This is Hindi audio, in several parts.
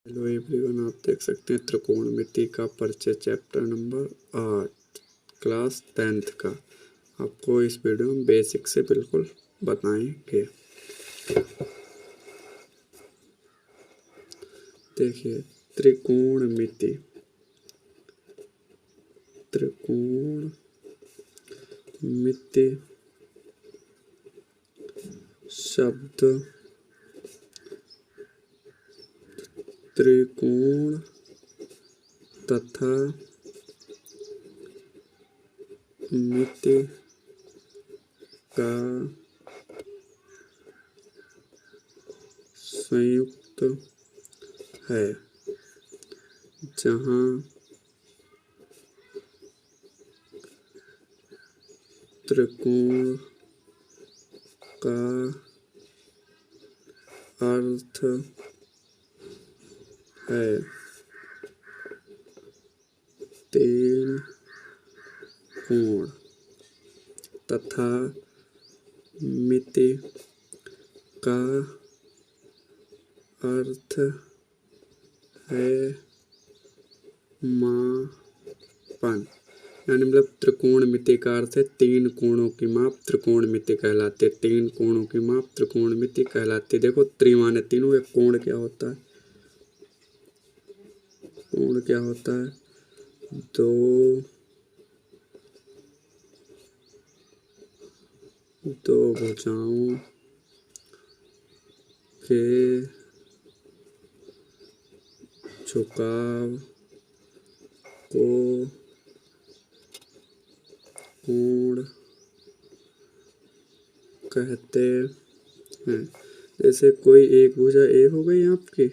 हेलो एवरीवन, आप देख सकते हैं त्रिकोणमिति का परिचय चैप्टर नंबर 8 क्लास 10th का। आपको इस वीडियो में बेसिक से बिल्कुल बताएंगे। देखिए, त्रिकोणमिति शब्द त्रिकोण तथा मिति का संयुक्त है, जहाँ त्रिकोण का अर्थ है तीन कोण तथा मिति का अर्थ है मापन। यानी मतलब त्रिकोणमिति का अर्थ है तीन कोणों की माप त्रिकोणमिति कहलाती है। तीन कोणों की माप त्रिकोणमिति कहलाती है। देखो, त्रि माने तीनों। एक कोण क्या होता है? कोण क्या होता है? दो भुजाओं के झुकाव को कोण कहते हैं। जैसे कोई एक भुजा ए हो गई आपकी,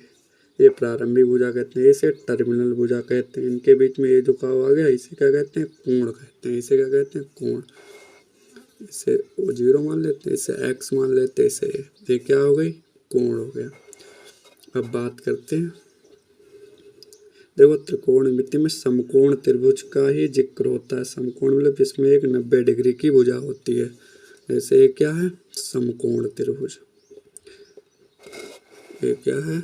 ये प्रारंभिक भुजा कहते हैं, इसे टर्मिनल भुजा कहते हैं। इनके बीच में ये झुकाव आ गया, इसे क्या कहते हैं? कोण कहते हैं। इसे क्या कहते हैं? कोण। इसे वो 0 मान लेते हैं, इसे x मान लेते हैं, इसे ये क्या हो गई? कोण हो गया। अब बात करते हैं, देखो, त्रिकोणमिति में समकोण त्रिभुज का ही जिक्र होता है। समकोण मतलब जिसमें एक 90 डिग्री की भुजा होती है। जैसे ये क्या है? समकोण त्रिभुज। ये क्या है?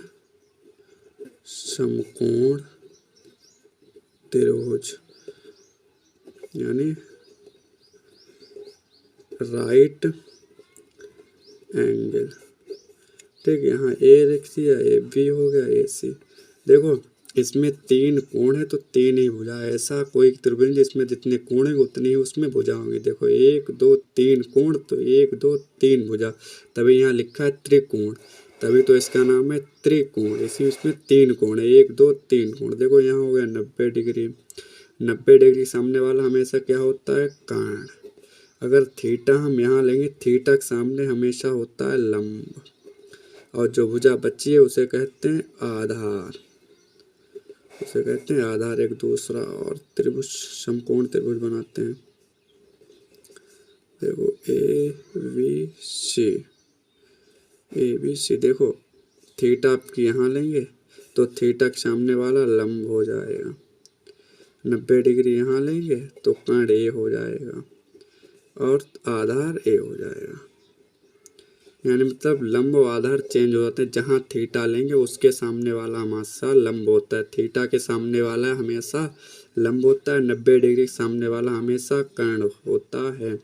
समकोण त्रिभुज यानी राइट एंगल। ठीक है, यहाँ ए लिख दिया, ए बी हो गया, ए सी। देखो, इसमें तीन कोण है तो तीन ही भुजा। ऐसा कोई त्रिभुज जिसमें जितने कोण है उतनी ही उसमें भुजा होंगी। देखो, 1 2 3 कोण तो 1 2 3 भुजा, तभी यहाँ लिखा है त्रिकोण, तभी तो इसका नाम है त्रिकोण। इसमें तीन कोण है, 1 2 3 कोण। देखो, यहाँ हो गया 90 डिग्री। 90 डिग्री सामने वाला हमेशा क्या होता है? कर्ण। अगर थीटा हम यहाँ लेंगे, थीटा के सामने हमेशा होता है लंब। और जो भुजा बची है उसे कहते हैं आधार। उसे कहते हैं आधार। एक दूसरा और त्रिभुज, समकोण त्रिभुज बनाते हैं। देखो, A B C, A B C. देखो, थीटा आपकी यहाँ लेंगे तो थीटा के सामने वाला लंब हो जाएगा। 90 डिग्री यहाँ लेंगे तो कर्ण ए हो जाएगा और आधार ए हो जाएगा। यानी मतलब लंब और आधार चेंज हो जाते हैं। जहाँ थीटा लेंगे उसके सामने वाला हमेशा लंब होता है। थीटा के सामने वाला हमेशा लंब होता है। 90 डिग्री के सामने वाला हमेशा कर्ण होता है।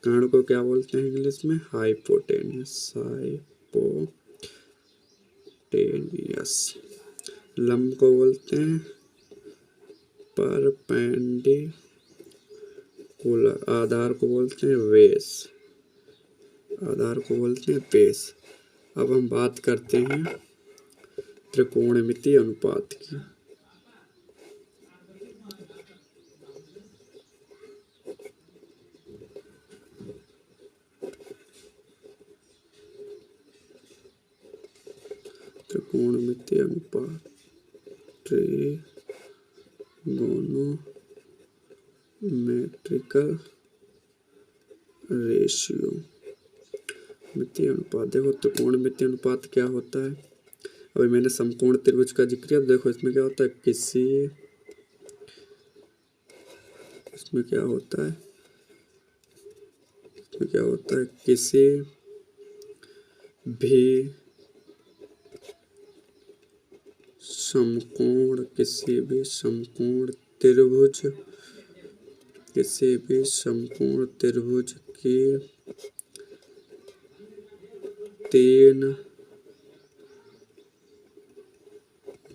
कर्ण को क्या बोलते हैं इंग्लिश में? हाइपोटेन्यूस। हाइपोटेन्यूस। लंब को बोलते हैं परपेंडिकुलर। आधार को बोलते हैं बेस। आधार को बोलते हैं बेस। अब हम बात करते हैं त्रिकोणमिति अनुपात की। त्रिकोणमिति अनुपात, ट्रिगोनोमेट्रिकल रेशियो। मिति अनुपात। देखो, त्रिकोणमिति अनुपात क्या होता है? अभी मैंने समकोण त्रिभुज का जिक्र किया। देखो, इसमें क्या होता है? इसमें क्या होता है? इसमें क्या होता है? किसी भी समकोण, किसी भी समकोण त्रिभुज, किसी भी समकोण त्रिभुज की तीन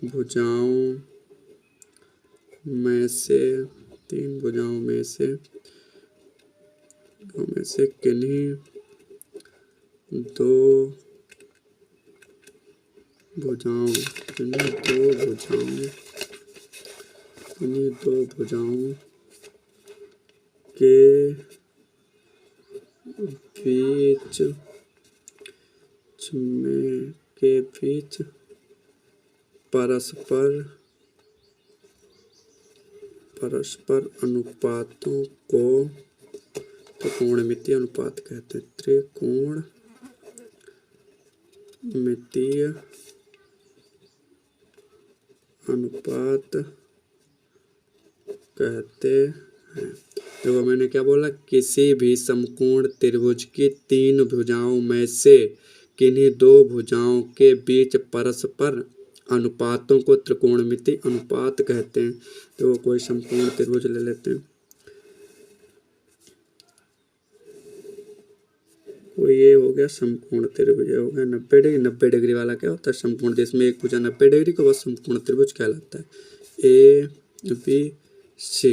भुजाओं में से, तीन भुजाओं में से किन्हीं दो भुजाओं, किन्हीं दो भुजाओं के बीच परस्पर अनुपातों को त्रिकोणमितीय अनुपात कहते हैं। त्रिकोणमितीय अनुपात कहते हैं। देखो मैंने क्या बोला, किसी भी समकोण त्रिभुज की तीन भुजाओं में से किन्हीं दो भुजाओं के बीच परस्पर अनुपातों को त्रिकोणमितीय अनुपात कहते हैं। तो कोई समकोण त्रिभुज ले लेते हैं। वो ये हो गया समकोण त्रिभुज, हो गया 90 डिग्री। 90 डिग्री वाला क्या होता है, समकोण, जिसमें एक भुजा 90 डिग्री को बस समकोण त्रिभुज कहलाता है। ए बी सी,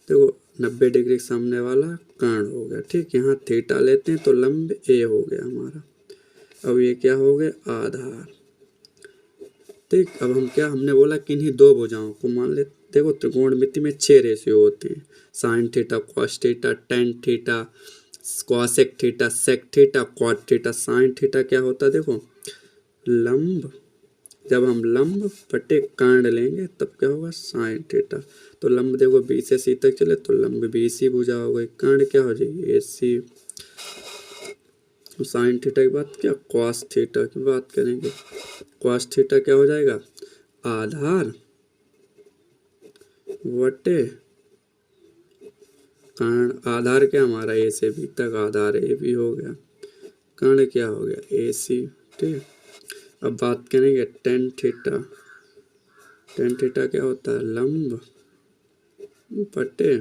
देखो 90 डिग्री के सामने वाला कर्ण हो गया, ठीक। यहाँ थीटा लेते हैं तो लंब ए हो गया हमारा। अब ये क्या हो गया, आधार, ठीक। अब हम क्या, हमने बोला किन्हीं दो भुजाओं को मान लेते। देखो त्रिकोणमिति में 6 रेशियो होते हैं, sine theta, cos theta, tan theta, cosec theta, sec theta, cot theta. Sine theta क्या होता है, देखो लंब, जब हम लंब बटे कर्ण लेंगे तब क्या होगा, साइन थीटा। तो लंब देखो बी से सी तक चले तो लंब बी सी भुजा हो गई, कर्ण क्या हो जाएगी, ए सी। साइन थीटा की बात क्या, कॉस थीटा की बात करेंगे। कॉस थीटा क्या हो जाएगा, आधार बटे कर्ण। आधार क्या हमारा ए से बी तक, आधार ए बी हो गया, कर्ण क्या हो गया, ए सी, ठीक। अब बात करेंगे टेन थीटा। टेन थीटा क्या होता है, लंब बटे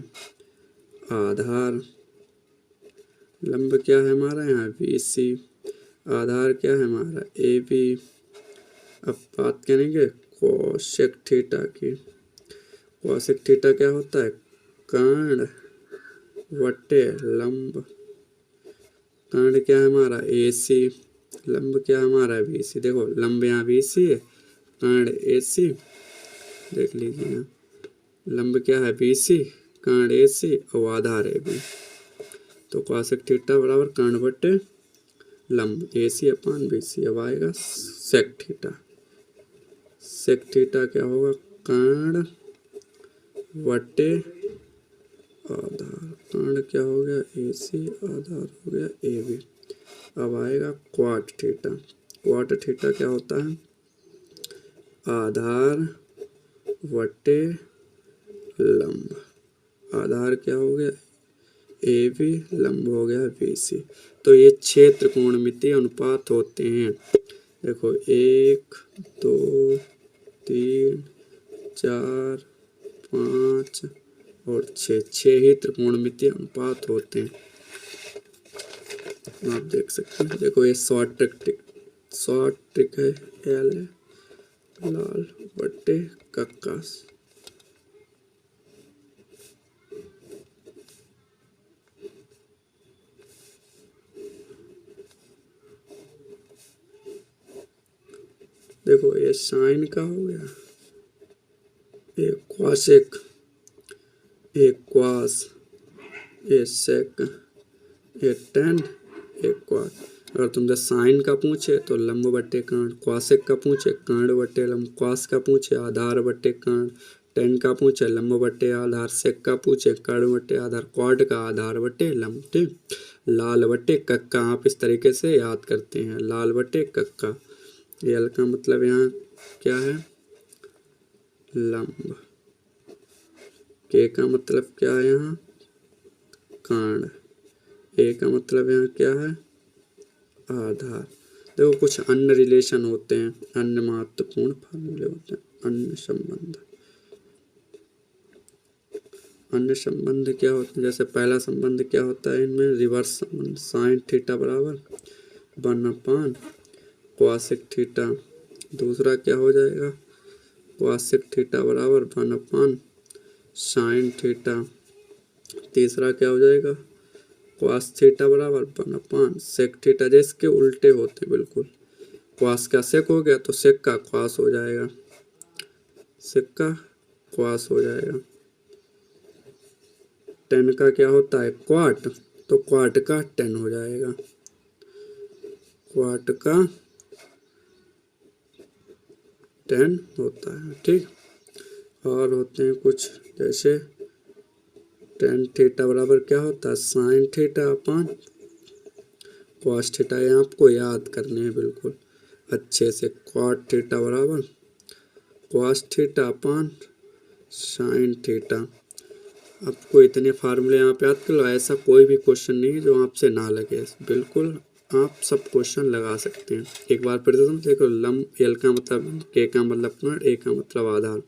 आधार। लंब क्या है हमारा यहाँ बी सी, आधार क्या है हमारा ए बी। अब बात करेंगे कोसेक थीटा की। कोसेक थीटा क्या होता है, कर्ण बटे लंब। कर्ण क्या है हमारा ए सी, लंब क्या है हमारा बी सी। देखो लंब यहाँ बी सी है, कर्ण ए सी, देख लीजिए यहाँ लंब क्या है बी सी, कर्ण ए सी और आधार ए बी। तो कोसेक थीटा बराबर कर्ण बटे लंब ए सी अपान बी सी। अब आएगा सेक थीटा। सेक थीटा क्या होगा, कर्ण बटे आधार। कर्ण क्या हो गया, ए सी, आधार हो गया ए बी। अब आएगा क्वाट थीटा। क्वाट थीटा क्या होता है, आधार बटे लंब। आधार क्या हो गया, ए बी, लंब हो गया बी सी। तो ये 6 त्रिकोणमितीय अनुपात होते हैं। देखो 1 2 3 4 5 और 6 ही त्रिकोणमितीय अनुपात होते हैं, आप देख सकते हैं। देखो ये शॉर्ट ट्रिक है, एल है, लाल बट्टे कक्का। देखो ये साइन का हो गया, एक क्वासेक, एक क्वास, एक सेक, एक टेन, एक क्वाट। अगर तुमसे साइन का पूछे तो लंब बट्टे कर्ण, क्वासेक का पूछे कर्ण बट्टे लंब, क्वास का पूछे आधार बट्टे कर्ण, टेन का पूछे लंब बट्टे आधार, सेक का पूछे कर्ण बट्टे आधार, क्वाड का आधार बट्टे लंब, ठीक। लाल बट्टे कक्का आप इस तरीके से याद करते हैं, लाल बट्टे कक्का। एल का मतलब यहाँ क्या है, लंब। के का मतलब क्या है यहाँ, कर्ण। ए का मतलब यहाँ क्या है, आधार। देखो कुछ अन्य रिलेशन होते हैं, अन्य महत्वपूर्ण फार्मूले होते हैं। अन्य संबंध। अन्य संबंध क्या होते हैं? जैसे पहला संबंध क्या होता है इनमें? रिवर्स संबंध। साइन थीटा बराबर 1/, कॉसेक थीटा। दूसरा क्या हो जाएगा? कॉसेक थीटा बराबर 1/, साइन थीटा। तीसरा क्या हो जाएगा? कॉस थीटा बराबर 1/, सेक थीटा। जिसके उल्टे होते हैं बिल्कुल। कॉस का सेक हो गया तो सेक का कॉस हो जाएगा, सेक का कॉस हो जाएगा। टेन का क्या होता है? क्वाट, तो क्वाट का टेन हो जाएगा, क्वाट का टेन होता है। ठीक, और होते हैं कुछ, जैसे टेन थीटा बराबर क्या होता है? Sine theta upon cos theta. ये आपको याद करने हैं बिल्कुल अच्छे से। क्वाट थीटा बराबर cos theta upon sine theta. आपको इतने फार्मूले यहाँ पे याद कर लो। ऐसा कोई भी क्वेश्चन नहीं है जो आपसे ना लगे, बिल्कुल आप सब क्वेश्चन लगा सकते हैं। एक बार फिर से देखो, लंब, एल का मतलब, के का मतलब पॉइंट, ए का मतलब आधार।